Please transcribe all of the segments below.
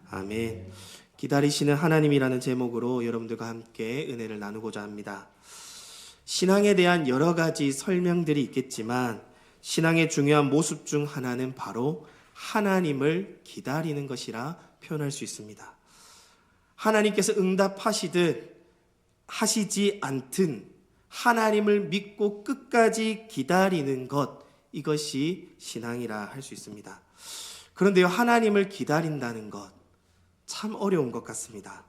아멘. 기다리시는 하나님이라는 제목으로 여러분들과 함께 은혜를 나누고자 합니다. 신앙에 대한 여러 가지 설명들이 있겠지만 신앙의 중요한 모습 중 하나는 바로 하나님을 기다리는 것이라 표현할 수 있습니다. 하나님께서 응답하시듯 하시지 않든 하나님을 믿고 끝까지 기다리는 것, 이것이 신앙이라 할 수 있습니다. 그런데요, 하나님을 기다린다는 것 참 어려운 것 같습니다.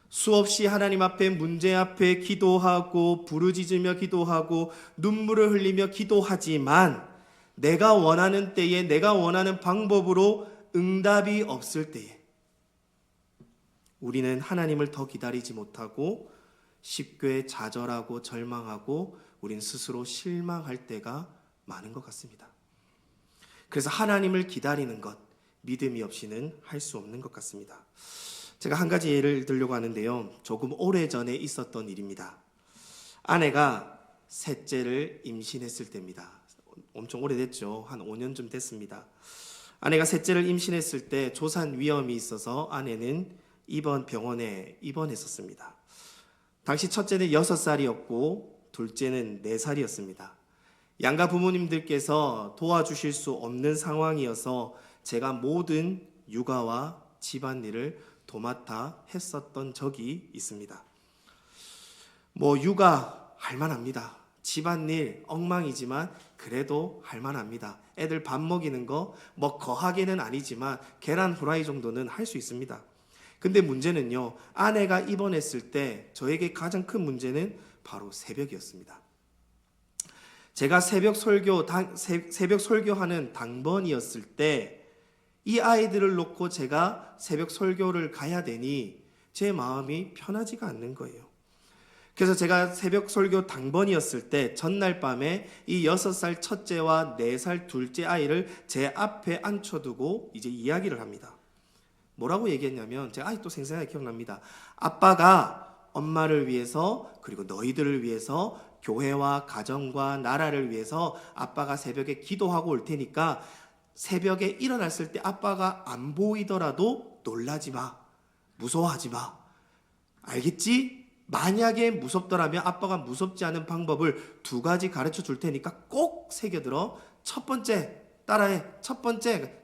수없이 하나님 앞에 문제 앞에 기도하고 부르짖으며 기도하고 눈물을 흘리며 기도하지만 내가 원하는 때에 내가 원하는 방법으로 응답이 없을 때에 우리는 하나님을 더 기다리지 못하고 쉽게 좌절하고 절망하고 우린 스스로 실망할 때가 많은 것 같습니다. 그래서 하나님을 기다리는 것, 믿음이 없이는 할 수 없는 것 같습니다. 제가 한 가지 예를 들려고 하는데요. 조금 오래전에 있었던 일입니다. 아내가 셋째를 임신했을 때입니다. 엄청 오래됐죠. 한 5년쯤 됐습니다. 아내가 셋째를 임신했을 때 조산 위험이 있어서 아내는 병원에 입원했었습니다. 당시 첫째는 6살이었고 둘째는 4살이었습니다. 양가 부모님들께서 도와주실 수 없는 상황이어서 제가 모든 육아와 집안일을 도맡아 했었던 적이 있습니다. 육아 할만합니다. 집안일 엉망이지만 그래도 할만합니다. 애들 밥 먹이는 거 거하게는 아니지만 계란 후라이 정도는 할 수 있습니다. 근데 문제는요, 아내가 입원했을 때 저에게 가장 큰 문제는 바로 새벽이었습니다. 제가 새벽 설교하는 당번이었을 때 이 아이들을 놓고 제가 새벽 설교를 가야 되니 제 마음이 편하지가 않는 거예요. 그래서 제가 새벽 설교 당번이었을 때 전날 밤에 이 6살 첫째와 4살 둘째 아이를 제 앞에 앉혀두고 이제 이야기를 합니다. 뭐라고 얘기했냐면 제가 아직도 생생하게 기억납니다. 아빠가 엄마를 위해서 그리고 너희들을 위해서 교회와 가정과 나라를 위해서 아빠가 새벽에 기도하고 올 테니까 새벽에 일어났을 때 아빠가 안 보이더라도 놀라지 마. 무서워하지 마. 알겠지? 만약에 무섭더라면 아빠가 무섭지 않은 방법을 2가지 가르쳐 줄 테니까 꼭 새겨들어. 첫 번째, 따라해. 첫 번째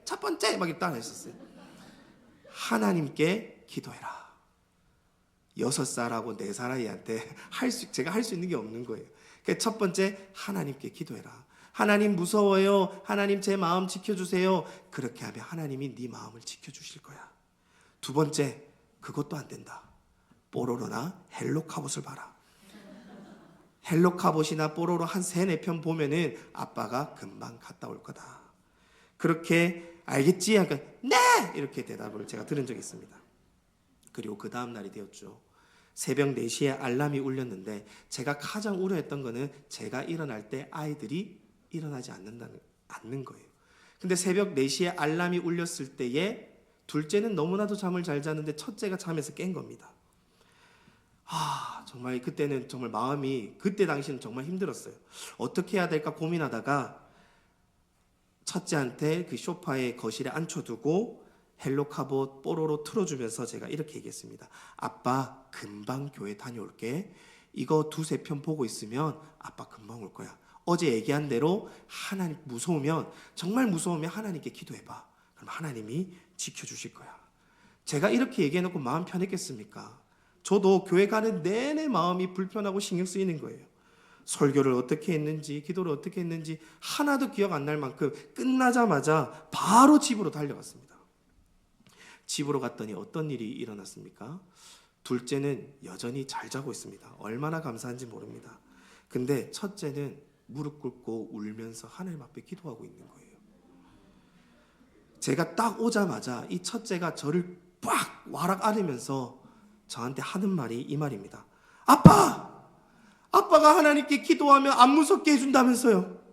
막 이렇게 따라했었어요. 하나님께 기도해라. 6살하고 4살 아이한테 제가 할 수 있는 게 없는 거예요. 그러니까 첫 번째, 하나님께 기도해라. 하나님 무서워요. 하나님 제 마음 지켜주세요. 그렇게 하면 하나님이 네 마음을 지켜주실 거야. 2번째, 그것도 안 된다. 뽀로로나 헬로카봇을 봐라. 헬로카봇이나 뽀로로 한 3-4편 보면은 아빠가 금방 갔다 올 거다. 그렇게 알겠지? 하니까 네! 이렇게 대답을 제가 들은 적이 있습니다. 그리고 그 다음 날이 되었죠. 새벽 4시에 알람이 울렸는데 제가 가장 우려했던 거는 제가 일어날 때 아이들이 일어나지 않는 거예요. 근데 새벽 4시에 알람이 울렸을 때에 둘째는 너무나도 잠을 잘 자는데 첫째가 잠에서 깬 겁니다. 정말 그때는 정말 마음이 그때 당시는 정말 힘들었어요. 어떻게 해야 될까 고민하다가 첫째한테 그 소파에 거실에 앉혀두고 헬로카봇 뽀로로 틀어주면서 제가 이렇게 얘기했습니다. 아빠 금방 교회 다녀올게. 이거 2-3편 보고 있으면 아빠 금방 올 거야. 어제 얘기한 대로 하나님 정말 무서우면 하나님께 기도해봐. 그럼 하나님이 지켜주실 거야. 제가 이렇게 얘기해놓고 마음 편했겠습니까? 저도 교회 가는 내내 마음이 불편하고 신경 쓰이는 거예요. 설교를 어떻게 했는지 기도를 어떻게 했는지 하나도 기억 안 날 만큼 끝나자마자 바로 집으로 달려갔습니다. 집으로 갔더니 어떤 일이 일어났습니까? 둘째는 여전히 잘 자고 있습니다. 얼마나 감사한지 모릅니다. 근데 첫째는 무릎 꿇고 울면서 하나님 앞에 기도하고 있는 거예요. 제가 딱 오자마자 이 첫째가 저를 빡 와락 안으면서 저한테 하는 말이 이 말입니다. 아빠가 하나님께 기도하면 안 무섭게 해준다면서요.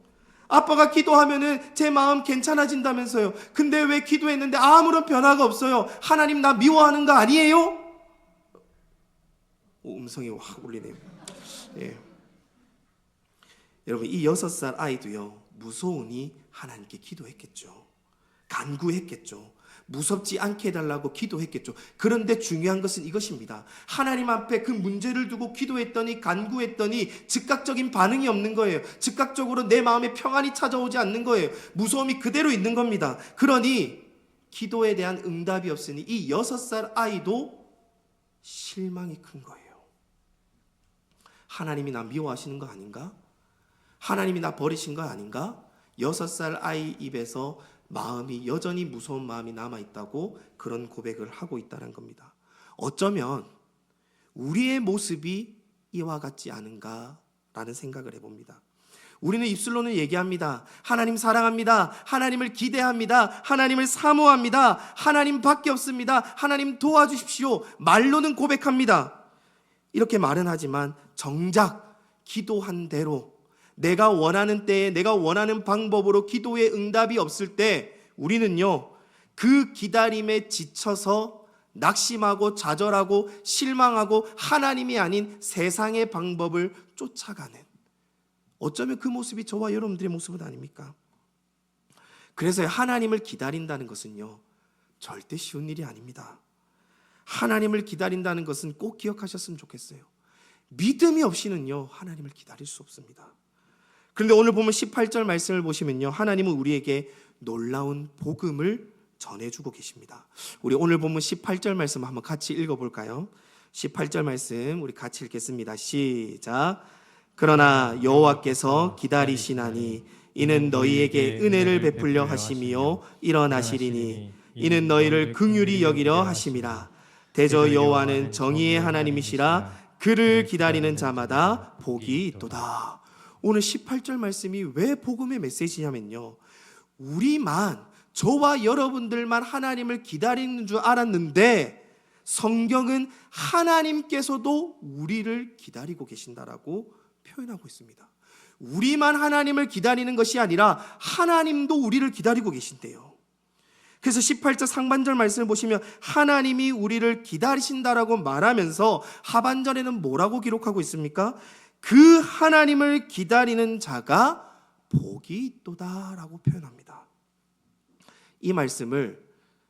아빠가 기도하면은 제 마음 괜찮아진다면서요. 근데 왜 기도했는데 아무런 변화가 없어요? 하나님 나 미워하는 거 아니에요? 음성이 확 울리네요. 예. 여러분 이 6살 아이도요 무서우니 하나님께 기도했겠죠. 간구했겠죠. 무섭지 않게 해달라고 기도했겠죠. 그런데 중요한 것은 이것입니다. 하나님 앞에 그 문제를 두고 기도했더니, 간구했더니 즉각적인 반응이 없는 거예요. 즉각적으로 내 마음에 평안이 찾아오지 않는 거예요. 무서움이 그대로 있는 겁니다. 그러니 기도에 대한 응답이 없으니 이 6살 아이도 실망이 큰 거예요. 하나님이 나 미워하시는 거 아닌가? 하나님이 나 버리신 거 아닌가? 6살 아이 입에서 마음이 여전히 무서운 마음이 남아있다고 그런 고백을 하고 있다는 겁니다. 어쩌면 우리의 모습이 이와 같지 않은가라는 생각을 해봅니다. 우리는 입술로는 얘기합니다. 하나님 사랑합니다. 하나님을 기대합니다. 하나님을 사모합니다. 하나님밖에 없습니다. 하나님 도와주십시오. 말로는 고백합니다. 이렇게 말은 하지만 정작 기도한 대로 내가 원하는 때에 내가 원하는 방법으로 기도의 응답이 없을 때 우리는요, 그 기다림에 지쳐서 낙심하고 좌절하고 실망하고 하나님이 아닌 세상의 방법을 쫓아가는, 어쩌면 그 모습이 저와 여러분들의 모습은 아닙니까? 그래서 하나님을 기다린다는 것은요, 절대 쉬운 일이 아닙니다. 하나님을 기다린다는 것은 꼭 기억하셨으면 좋겠어요. 믿음이 없이는요, 하나님을 기다릴 수 없습니다. 그런데 오늘 보면 18절 말씀을 보시면요, 하나님은 우리에게 놀라운 복음을 전해주고 계십니다. 우리 오늘 보면 18절 말씀 한번 같이 읽어볼까요? 18절 말씀 우리 같이 읽겠습니다. 시작. 그러나 여호와께서 기다리시나니 이는 너희에게 은혜를 베풀려 하심이요 일어나시리니 이는 너희를 긍휼히 여기려 하심이라. 대저 여호와는 정의의 하나님이시라. 그를 기다리는 자마다 복이 있도다. 오늘 18절 말씀이 왜 복음의 메시지냐면요, 우리만, 저와 여러분들만 하나님을 기다리는 줄 알았는데 성경은 하나님께서도 우리를 기다리고 계신다라고 표현하고 있습니다. 우리만 하나님을 기다리는 것이 아니라 하나님도 우리를 기다리고 계신대요. 그래서 18절 상반절 말씀을 보시면 하나님이 우리를 기다리신다라고 말하면서 하반절에는 뭐라고 기록하고 있습니까? 그 하나님을 기다리는 자가 복이 있도다라고 표현합니다. 이 말씀을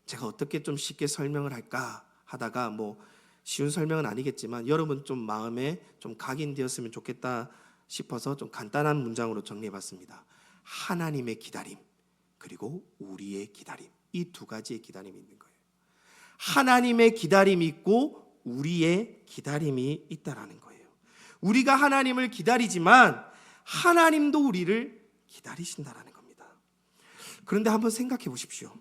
제가 어떻게 좀 쉽게 설명을 할까 하다가, 뭐 쉬운 설명은 아니겠지만 여러분 좀 마음에 좀 각인되었으면 좋겠다 싶어서 좀 간단한 문장으로 정리해봤습니다. 하나님의 기다림, 그리고 우리의 기다림, 이 두 가지의 기다림이 있는 거예요. 하나님의 기다림이 있고 우리의 기다림이 있다라는 거예요. 우리가 하나님을 기다리지만 하나님도 우리를 기다리신다라는 겁니다. 그런데 한번 생각해 보십시오.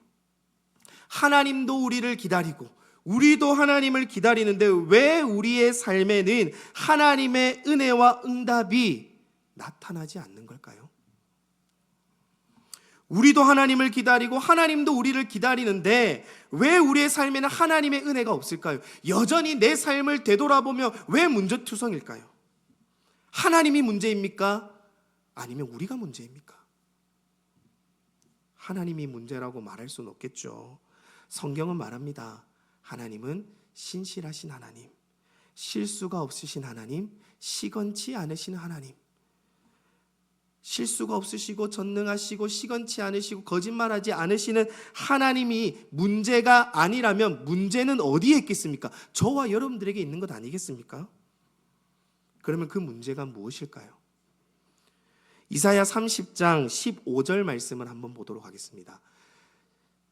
하나님도 우리를 기다리고 우리도 하나님을 기다리는데 왜 우리의 삶에는 하나님의 은혜와 응답이 나타나지 않는 걸까요? 우리도 하나님을 기다리고 하나님도 우리를 기다리는데 왜 우리의 삶에는 하나님의 은혜가 없을까요? 여전히 내 삶을 되돌아보며 왜 문제투성일까요? 하나님이 문제입니까? 아니면 우리가 문제입니까? 하나님이 문제라고 말할 수는 없겠죠. 성경은 말합니다. 하나님은 신실하신 하나님, 실수가 없으신 하나님, 시건치 않으신 하나님. 실수가 없으시고 전능하시고 시건치 않으시고 거짓말하지 않으시는 하나님이 문제가 아니라면 문제는 어디에 있겠습니까? 저와 여러분들에게 있는 것 아니겠습니까? 그러면 그 문제가 무엇일까요? 이사야 30장 15절 말씀을 한번 보도록 하겠습니다.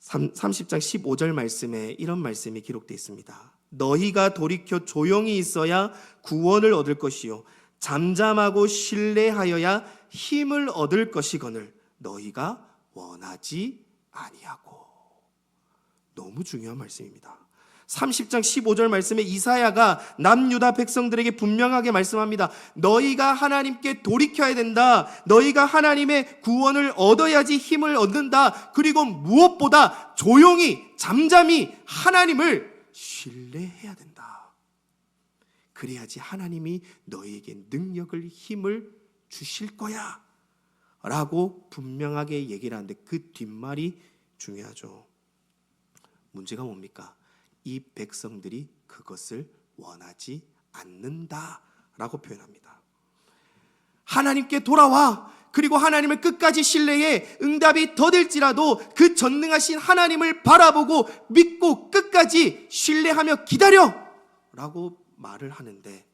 30장 15절 말씀에 이런 말씀이 기록되어 있습니다. 너희가 돌이켜 조용히 있어야 구원을 얻을 것이요 잠잠하고 신뢰하여야 힘을 얻을 것이거늘 너희가 원하지 아니하고. 너무 중요한 말씀입니다. 30장 15절 말씀에 이사야가 남유다 백성들에게 분명하게 말씀합니다. 너희가 하나님께 돌이켜야 된다. 너희가 하나님의 구원을 얻어야지 힘을 얻는다. 그리고 무엇보다 조용히 잠잠히 하나님을 신뢰해야 된다. 그래야지 하나님이 너희에게 능력을, 힘을 주실 거야 라고 분명하게 얘기를 하는데 그 뒷말이 중요하죠. 문제가 뭡니까? 이 백성들이 그것을 원하지 않는다라고 표현합니다. 하나님께 돌아와. 그리고 하나님을 끝까지 신뢰해. 응답이 더딜지라도 그 전능하신 하나님을 바라보고 믿고 끝까지 신뢰하며 기다려 라고 말을 하는데,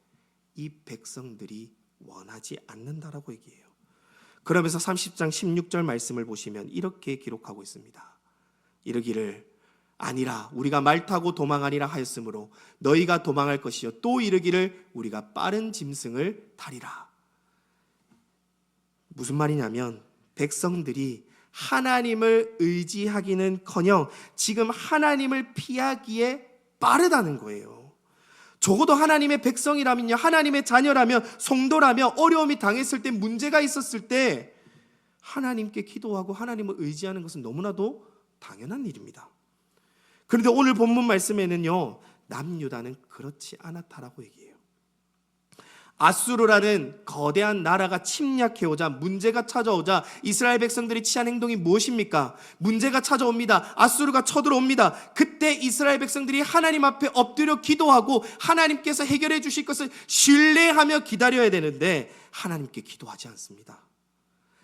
이 백성들이 원하지 않는다라고 얘기해요. 그러면서 30장 16절 말씀을 보시면 이렇게 기록하고 있습니다. 이르기를 아니라 우리가 말 타고 도망하리라 하였으므로 너희가 도망할 것이요 또 이르기를 우리가 빠른 짐승을 타리라. 무슨 말이냐면 백성들이 하나님을 의지하기는커녕 지금 하나님을 피하기에 빠르다는 거예요. 적어도 하나님의 백성이라면요, 하나님의 자녀라면, 성도라면 어려움이 당했을 때, 문제가 있었을 때 하나님께 기도하고 하나님을 의지하는 것은 너무나도 당연한 일입니다. 그런데 오늘 본문 말씀에는요, 남유다는 그렇지 않았다라고 얘기해요. 아수르라는 거대한 나라가 침략해오자, 문제가 찾아오자 이스라엘 백성들이 취한 행동이 무엇입니까? 문제가 찾아옵니다. 아수르가 쳐들어옵니다. 그때 이스라엘 백성들이 하나님 앞에 엎드려 기도하고 하나님께서 해결해 주실 것을 신뢰하며 기다려야 되는데 하나님께 기도하지 않습니다.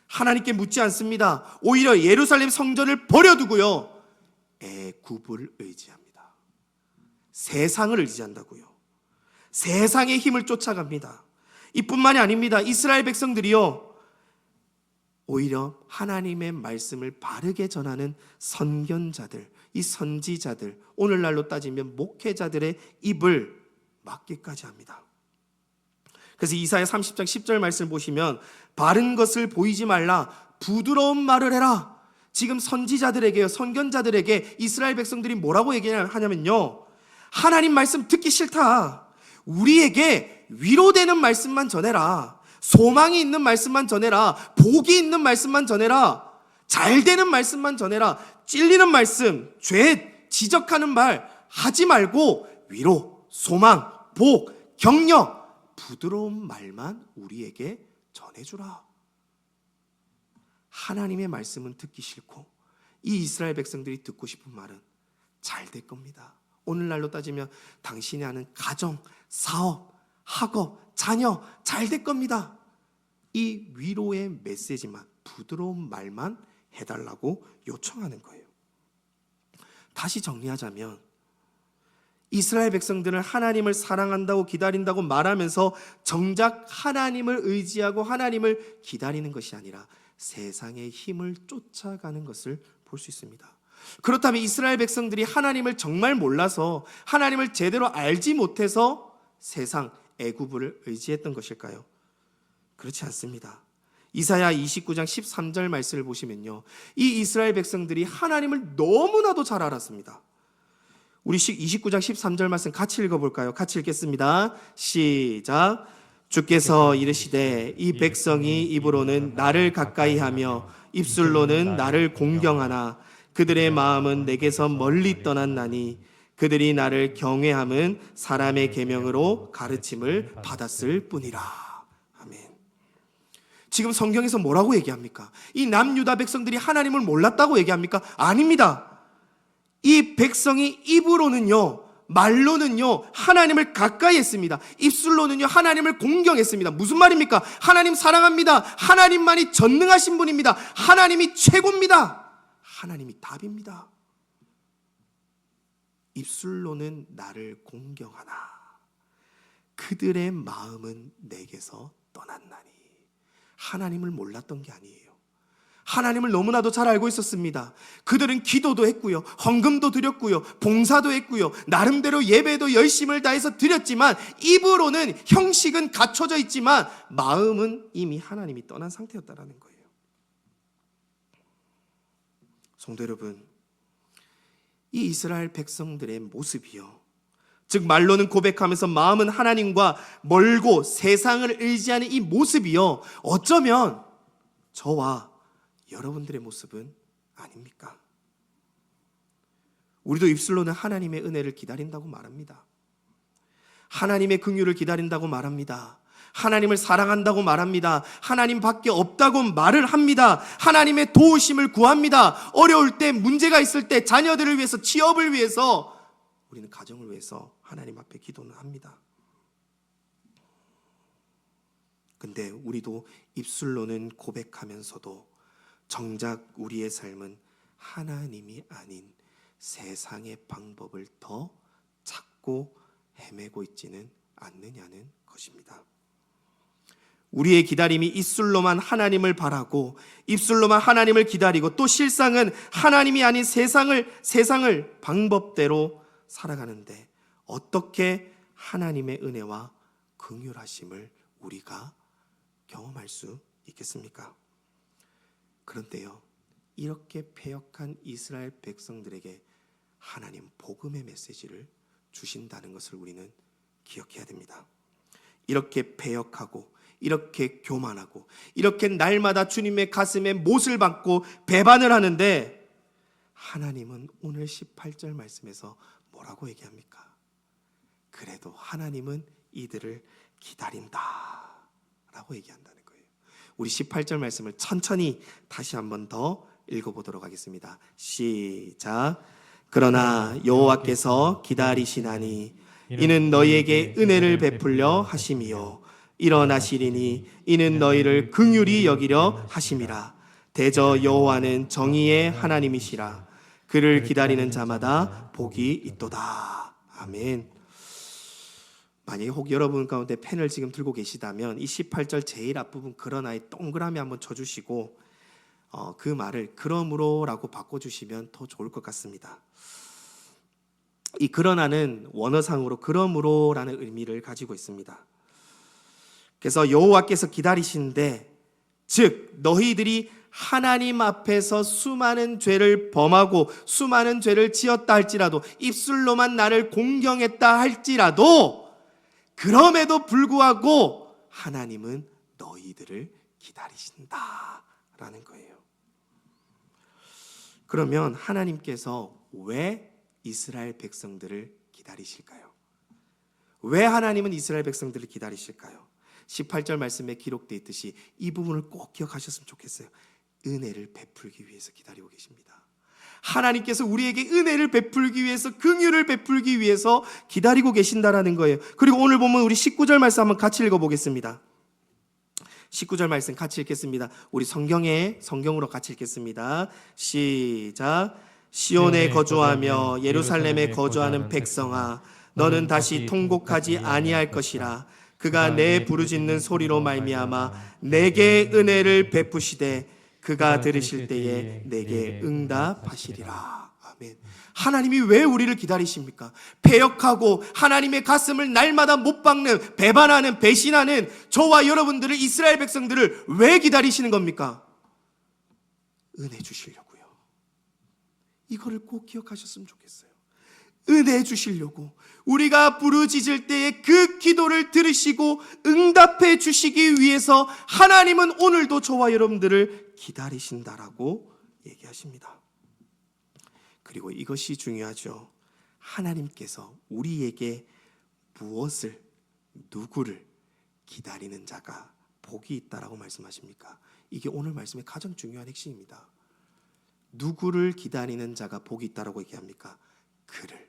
하나님께 묻지 않습니다. 오히려 예루살렘 성전을 버려두고요, 애굽을 의지합니다. 세상을 의지한다고요. 세상의 힘을 쫓아갑니다. 이뿐만이 아닙니다. 이스라엘 백성들이요, 오히려 하나님의 말씀을 바르게 전하는 선견자들, 이 선지자들, 오늘날로 따지면 목회자들의 입을 막기까지 합니다. 그래서 이사야 30장 10절 말씀을 보시면 바른 것을 보이지 말라, 부드러운 말을 해라. 지금 선지자들에게요, 선견자들에게 이스라엘 백성들이 뭐라고 얘기하냐면요, 하나님 말씀 듣기 싫다. 우리에게 위로되는 말씀만 전해라. 소망이 있는 말씀만 전해라. 복이 있는 말씀만 전해라. 잘 되는 말씀만 전해라. 찔리는 말씀, 죄 지적하는 말 하지 말고 위로, 소망, 복, 격려, 부드러운 말만 우리에게 전해주라. 하나님의 말씀은 듣기 싫고 이 이스라엘 백성들이 듣고 싶은 말은 잘 될 겁니다. 오늘날로 따지면 당신이 하는 가정, 사업, 학업, 자녀 잘 될 겁니다. 이 위로의 메시지만, 부드러운 말만 해달라고 요청하는 거예요. 다시 정리하자면 이스라엘 백성들은 하나님을 사랑한다고 기다린다고 말하면서 정작 하나님을 의지하고 하나님을 기다리는 것이 아니라 세상의 힘을 쫓아가는 것을 볼 수 있습니다. 그렇다면 이스라엘 백성들이 하나님을 정말 몰라서, 하나님을 제대로 알지 못해서 세상, 애굽을 의지했던 것일까요? 그렇지 않습니다. 이사야 29장 13절 말씀을 보시면요, 이 이스라엘 백성들이 하나님을 너무나도 잘 알았습니다. 우리 29장 13절 말씀 같이 읽어볼까요? 같이 읽겠습니다. 시작. 주께서 이르시되 이 백성이 입으로는 나를 가까이하며 입술로는 나를 공경하나 그들의 마음은 내게서 멀리 떠났나니 그들이 나를 경외함은 사람의 계명으로 가르침을 받았을 뿐이라. 아멘. 지금 성경에서 뭐라고 얘기합니까? 이 남유다 백성들이 하나님을 몰랐다고 얘기합니까? 아닙니다. 이 백성이 입으로는요, 말로는요 하나님을 가까이 했습니다. 입술로는요 하나님을 공경했습니다. 무슨 말입니까? 하나님 사랑합니다. 하나님만이 전능하신 분입니다. 하나님이 최고입니다. 하나님이 답입니다. 입술로는 나를 공경하나 그들의 마음은 내게서 떠났나니. 하나님을 몰랐던 게 아니에요. 하나님을 너무나도 잘 알고 있었습니다. 그들은 기도도 했고요, 헌금도 드렸고요, 봉사도 했고요, 나름대로 예배도 열심을 다해서 드렸지만 입으로는, 형식은 갖춰져 있지만 마음은 이미 하나님이 떠난 상태였다라는 거예요. 성도 여러분, 이 이스라엘 백성들의 모습이요, 즉 말로는 고백하면서 마음은 하나님과 멀고 세상을 의지하는 이 모습이요, 어쩌면 저와 여러분들의 모습은 아닙니까? 우리도 입술로는 하나님의 은혜를 기다린다고 말합니다. 하나님의 긍휼을 기다린다고 말합니다. 하나님을 사랑한다고 말합니다. 하나님밖에 없다고 말을 합니다. 하나님의 도우심을 구합니다. 어려울 때, 문제가 있을 때, 자녀들을 위해서, 취업을 위해서, 우리는 가정을 위해서 하나님 앞에 기도는 합니다. 근데 우리도 입술로는 고백하면서도 정작 우리의 삶은 하나님이 아닌 세상의 방법을 더 찾고 헤매고 있지는 않느냐는 것입니다. 우리의 기다림이 입술로만 하나님을 바라고 입술로만 하나님을 기다리고 또 실상은 하나님이 아닌 세상을 방법대로 살아가는데 어떻게 하나님의 은혜와 긍휼하심을 우리가 경험할 수 있겠습니까? 그런데요, 이렇게 패역한 이스라엘 백성들에게 하나님 복음의 메시지를 주신다는 것을 우리는 기억해야 됩니다. 이렇게 패역하고 이렇게 교만하고 이렇게 날마다 주님의 가슴에 못을 박고 배반을 하는데 하나님은 오늘 18절 말씀에서 뭐라고 얘기합니까? 그래도 하나님은 이들을 기다린다 라고 얘기한다는 거예요. 우리 18절 말씀을 천천히 다시 한번 더 읽어보도록 하겠습니다. 시작. 그러나 여호와께서 기다리시나니 이는 너희에게 은혜를 베풀려 하심이요 일어나시리니 이는 너희를 긍휼히 여기려 하심이라. 대저 여호와는 정의의 하나님이시라. 그를 기다리는 자마다 복이 있도다. 아멘. 만약에 혹 여러분 가운데 펜을 지금 들고 계시다면 이 18절 제일 앞부분 그러나에 동그라미 한번 쳐주시고 그 말을 그러므로라고 바꿔주시면 더 좋을 것 같습니다. 이 그러나는 원어상으로 그러므로라는 의미를 가지고 있습니다. 그래서 여호와께서 기다리시는데, 즉 너희들이 하나님 앞에서 수많은 죄를 범하고 수많은 죄를 지었다 할지라도 입술로만 나를 공경했다 할지라도 그럼에도 불구하고 하나님은 너희들을 기다리신다라는 거예요. 그러면 하나님께서 왜 이스라엘 백성들을 기다리실까요? 왜 하나님은 이스라엘 백성들을 기다리실까요? 18절 말씀에 기록되어 있듯이 이 부분을 꼭 기억하셨으면 좋겠어요. 은혜를 베풀기 위해서 기다리고 계십니다. 하나님께서 우리에게 은혜를 베풀기 위해서, 긍휼을 베풀기 위해서 기다리고 계신다라는 거예요. 그리고 오늘 보면 우리 19절 말씀 한번 같이 읽어보겠습니다. 19절 말씀 같이 읽겠습니다. 우리 성경으로 같이 읽겠습니다. 시작. 시온에 거주하며 예루살렘에 거주하는 백성아, 너는 다시 통곡하지 아니할 것이라. 그가 내 부르짖는 소리로 말미암아 내게 은혜를 베푸시되 그가 들으실 때에 내게 응답하시리라. 아멘. 하나님이 왜 우리를 기다리십니까? 패역하고 하나님의 가슴을 날마다 못 박는, 배반하는, 배신하는 저와 여러분들을, 이스라엘 백성들을 왜 기다리시는 겁니까? 은혜 주시려고요. 이거를 꼭 기억하셨으면 좋겠어요. 은혜 주시려고, 우리가 부르짖을 때에 그 기도를 들으시고 응답해 주시기 위해서 하나님은 오늘도 저와 여러분들을 기다리신다라고 얘기하십니다. 그리고 이것이 중요하죠. 하나님께서 우리에게 무엇을, 누구를 기다리는 자가 복이 있다라고 말씀하십니까? 이게 오늘 말씀의 가장 중요한 핵심입니다. 누구를 기다리는 자가 복이 있다라고 얘기합니까? 그를,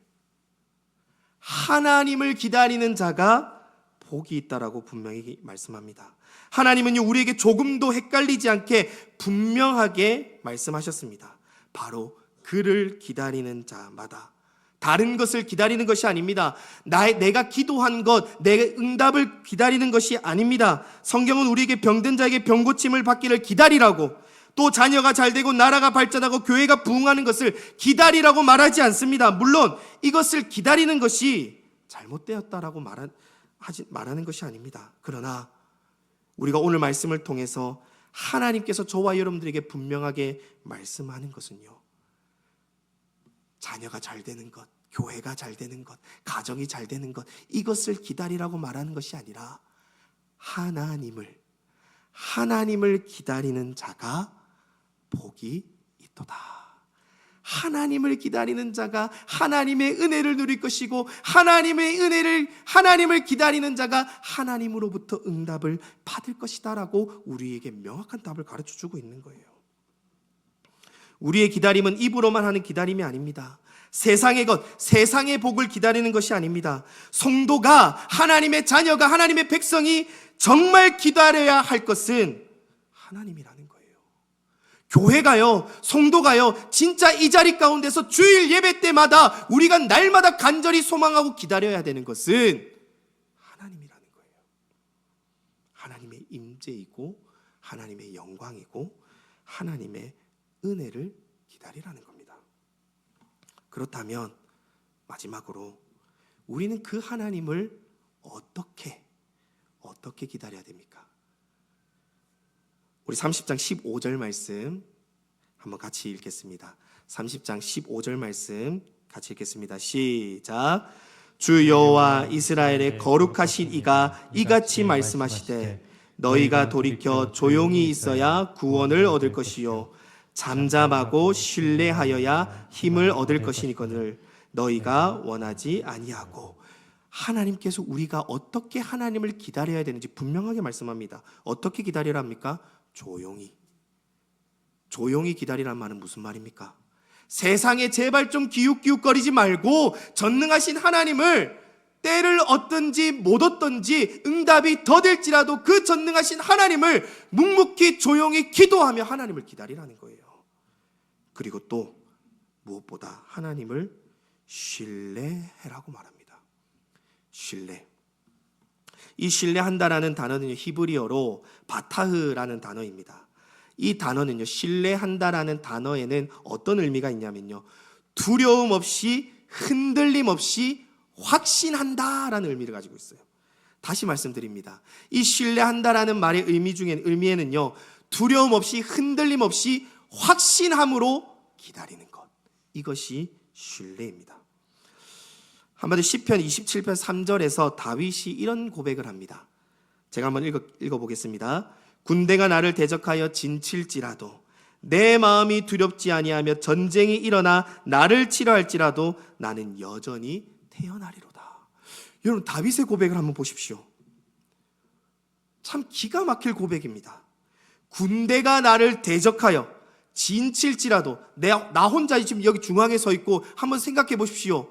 하나님을 기다리는 자가 복이 있다라고 분명히 말씀합니다. 하나님은요, 우리에게 조금도 헷갈리지 않게 분명하게 말씀하셨습니다. 바로 그를 기다리는 자마다. 다른 것을 기다리는 것이 아닙니다. 내가 기도한 것, 내 응답을 기다리는 것이 아닙니다. 성경은 우리에게 병든 자에게 병고침을 받기를 기다리라고, 또 자녀가 잘되고 나라가 발전하고 교회가 부흥하는 것을 기다리라고 말하지 않습니다. 물론 이것을 기다리는 것이 잘못되었다라고 말하는 것이 아닙니다. 그러나 우리가 오늘 말씀을 통해서 하나님께서 저와 여러분들에게 분명하게 말씀하는 것은요, 자녀가 잘되는 것, 교회가 잘되는 것, 가정이 잘되는 것, 이것을 기다리라고 말하는 것이 아니라 하나님을 기다리는 자가 복이 있도다. 하나님을 기다리는 자가 하나님의 은혜를 누릴 것이고, 하나님을 기다리는 자가 하나님으로부터 응답을 받을 것이다라고 우리에게 명확한 답을 가르쳐 주고 있는 거예요. 우리의 기다림은 입으로만 하는 기다림이 아닙니다. 세상의 것, 세상의 복을 기다리는 것이 아닙니다. 성도가, 하나님의 자녀가, 하나님의 백성이 정말 기다려야 할 것은 하나님이라는 거예요. 교회가요, 성도가요, 진짜 이 자리 가운데서 주일 예배 때마다 우리가 날마다 간절히 소망하고 기다려야 되는 것은 하나님이라는 거예요. 하나님의 임재이고 하나님의 영광이고 하나님의 은혜를 기다리라는 겁니다. 그렇다면 마지막으로 우리는 그 하나님을 어떻게 기다려야 됩니까? 우리 30장 15절 말씀 한번 같이 읽겠습니다. 30장 15절 말씀 같이 읽겠습니다. 시작. 주 여호와 이스라엘의 거룩하신 이가 이같이 말씀하시되 너희가 돌이켜 조용히 있어야 구원을 얻을 것이요 잠잠하고 신뢰하여야 힘을 얻을 것이니거늘 너희가 원하지 아니하고. 하나님께서 우리가 어떻게 하나님을 기다려야 되는지 분명하게 말씀합니다. 어떻게 기다리라 합니까? 조용히 기다리란 말은 무슨 말입니까? 세상에 제발 좀 기웃기웃거리지 말고 전능하신 하나님을 때를 얻든지 못 얻든지 응답이 더딜지라도 그 전능하신 하나님을 묵묵히 조용히 기도하며 하나님을 기다리라는 거예요. 그리고 또 무엇보다 하나님을 신뢰해라고 말합니다. 신뢰. 이 신뢰한다라는 단어는 히브리어로 바타흐라는 단어입니다. 이 단어는요, 신뢰한다라는 단어에는 어떤 의미가 있냐면요, 두려움 없이 흔들림 없이 확신한다라는 의미를 가지고 있어요. 다시 말씀드립니다. 이 신뢰한다라는 말의 의미에는요, 두려움 없이 흔들림 없이 확신함으로 기다리는 것, 이것이 신뢰입니다. 한마디로 시편 27편 3절에서 다윗이 이런 고백을 합니다. 제가 한번 읽어보겠습니다. 군대가 나를 대적하여 진칠지라도 내 마음이 두렵지 아니하며 전쟁이 일어나 나를 치려 할지라도 나는 여전히 태어나리로다. 여러분, 다윗의 고백을 한번 보십시오. 참 기가 막힐 고백입니다. 군대가 나를 대적하여 진칠지라도 나 혼자 지금 여기 중앙에 서 있고 한번 생각해 보십시오.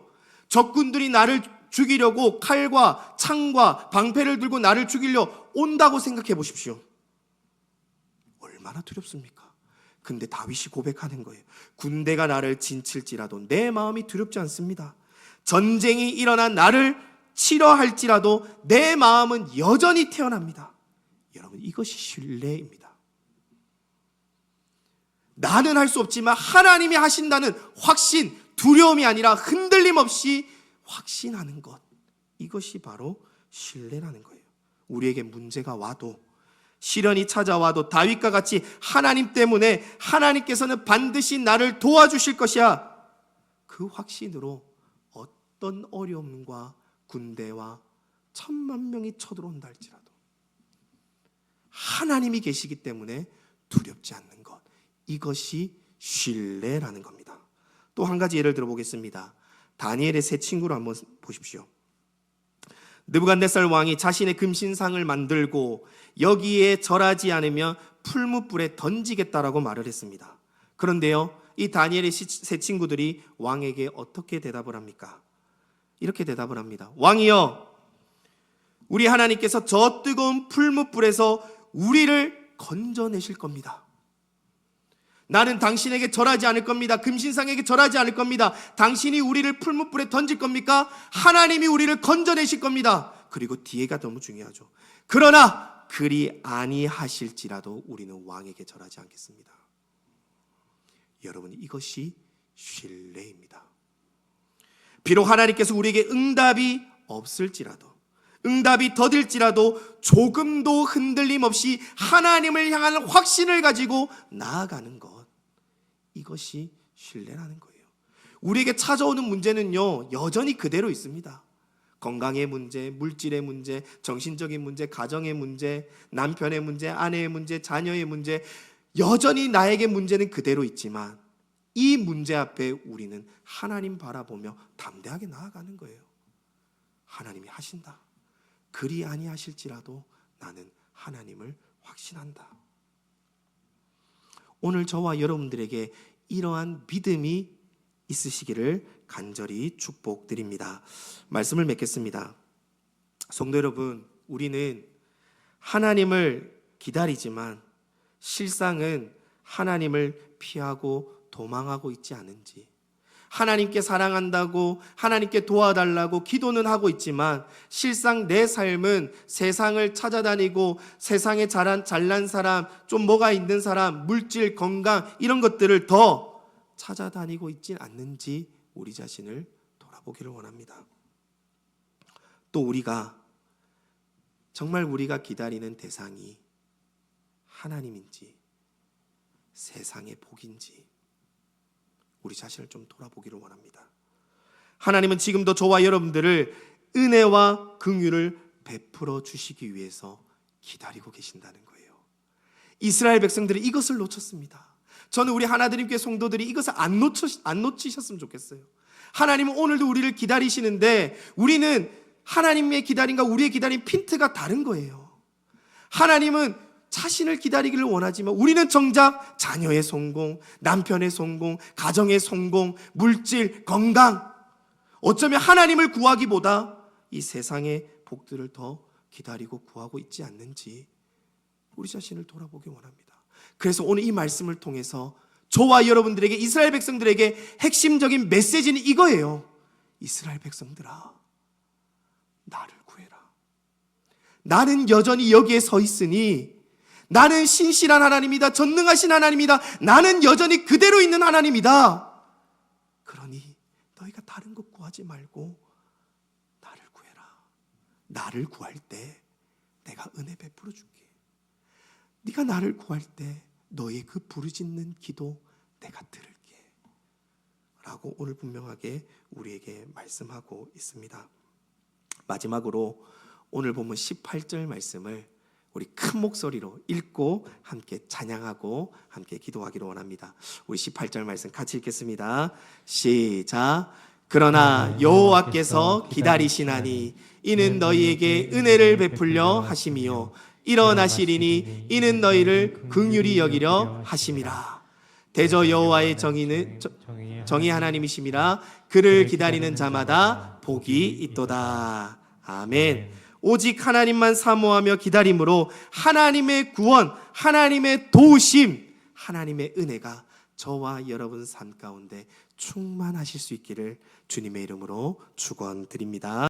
적군들이 나를 죽이려고 칼과 창과 방패를 들고 나를 죽이려 온다고 생각해 보십시오. 얼마나 두렵습니까? 근데 다윗이 고백하는 거예요. 군대가 나를 진칠지라도 내 마음이 두렵지 않습니다. 전쟁이 일어나 나를 치려 할지라도 내 마음은 여전히 태어납니다. 여러분, 이것이 신뢰입니다. 나는 할 수 없지만 하나님이 하신다는 확신, 두려움이 아니라 흔들림 없이 확신하는 것, 이것이 바로 신뢰라는 거예요. 우리에게 문제가 와도, 시련이 찾아와도 다윗과 같이 하나님 때문에 하나님께서는 반드시 나를 도와주실 것이야, 그 확신으로 어떤 어려움과 군대와 10,000,000명이 쳐들어온다 할지라도 하나님이 계시기 때문에 두렵지 않는 것, 이것이 신뢰라는 겁니다. 또 한 가지 예를 들어보겠습니다. 다니엘의 세 친구를 한번 보십시오. 느부갓네살 왕이 자신의 금신상을 만들고 여기에 절하지 않으면 풀무불에 던지겠다라고 말을 했습니다. 그런데요, 이 다니엘의 세 친구들이 왕에게 어떻게 대답을 합니까? 이렇게 대답을 합니다. 왕이여, 우리 하나님께서 저 뜨거운 풀무불에서 우리를 건져내실 겁니다. 나는 당신에게 절하지 않을 겁니다. 금신상에게 절하지 않을 겁니다. 당신이 우리를 풀무불에 던질 겁니까? 하나님이 우리를 건져내실 겁니다. 그리고 뒤에가 너무 중요하죠. 그러나 그리 아니하실지라도 우리는 왕에게 절하지 않겠습니다. 여러분, 이것이 신뢰입니다. 비록 하나님께서 우리에게 응답이 없을지라도, 응답이 더딜지라도 조금도 흔들림 없이 하나님을 향한 확신을 가지고 나아가는 것, 이것이 신뢰라는 거예요. 우리에게 찾아오는 문제는요, 여전히 그대로 있습니다. 건강의 문제, 물질의 문제, 정신적인 문제, 가정의 문제, 남편의 문제, 아내의 문제, 자녀의 문제, 여전히 나에게 문제는 그대로 있지만 이 문제 앞에 우리는 하나님 바라보며 담대하게 나아가는 거예요. 하나님이 하신다. 그리 아니하실지라도 나는 하나님을 확신한다. 오늘 저와 여러분들에게 이러한 믿음이 있으시기를 간절히 축복드립니다. 말씀을 맺겠습니다. 성도 여러분, 우리는 하나님을 기다리지만 실상은 하나님을 피하고 도망하고 있지 않은지, 하나님께 사랑한다고 하나님께 도와달라고 기도는 하고 있지만 실상 내 삶은 세상을 찾아다니고 세상에 잘난 사람, 좀 뭐가 있는 사람, 물질, 건강 이런 것들을 더 찾아다니고 있진 않는지 우리 자신을 돌아보기를 원합니다. 또 정말 우리가 기다리는 대상이 하나님인지 세상의 복인지 우리 자신을 좀 돌아보기를 원합니다. 하나님은 지금도 저와 여러분들을 은혜와 긍휼을 베풀어 주시기 위해서 기다리고 계신다는 거예요. 이스라엘 백성들이 이것을 놓쳤습니다. 저는 우리 하나님께 성도들이 이것을 안 놓치셨으면 좋겠어요. 하나님은 오늘도 우리를 기다리시는데 우리는 하나님의 기다림과 우리의 기다림 핀트가 다른 거예요. 하나님은 자신을 기다리기를 원하지만 우리는 정작 자녀의 성공, 남편의 성공, 가정의 성공, 물질, 건강, 어쩌면 하나님을 구하기보다 이 세상의 복들을 더 기다리고 구하고 있지 않는지 우리 자신을 돌아보기 원합니다. 그래서 오늘 이 말씀을 통해서 저와 여러분들에게, 이스라엘 백성들에게 핵심적인 메시지는 이거예요. 이스라엘 백성들아, 나를 구해라. 나는 여전히 여기에 서 있으니 나는 신실한 하나님이다. 전능하신 하나님이다. 나는 여전히 그대로 있는 하나님이다. 그러니 너희가 다른 것 구하지 말고 나를 구해라. 나를 구할 때 내가 은혜 베풀어 줄게. 네가 나를 구할 때 너의 그 부르짖는 기도 내가 들을게 라고 오늘 분명하게 우리에게 말씀하고 있습니다. 마지막으로 오늘 본문 18절 말씀을 우리 큰 목소리로 읽고 함께 찬양하고 함께 기도하기를 원합니다. 우리 18절 말씀 같이 읽겠습니다. 시작. 그러나 여호와께서 기다리시나니 이는 너희에게 은혜를 베풀려 하심이요 일어나시리니 이는 너희를 긍휼히 여기려 하심이라. 대저 여호와의 정의는 정의 하나님이심이라. 그를 기다리는 자마다 복이 있도다. 아멘. 오직 하나님만 사모하며 기다림으로 하나님의 구원, 하나님의 도우심, 하나님의 은혜가 저와 여러분 삶 가운데 충만하실 수 있기를 주님의 이름으로 축원드립니다.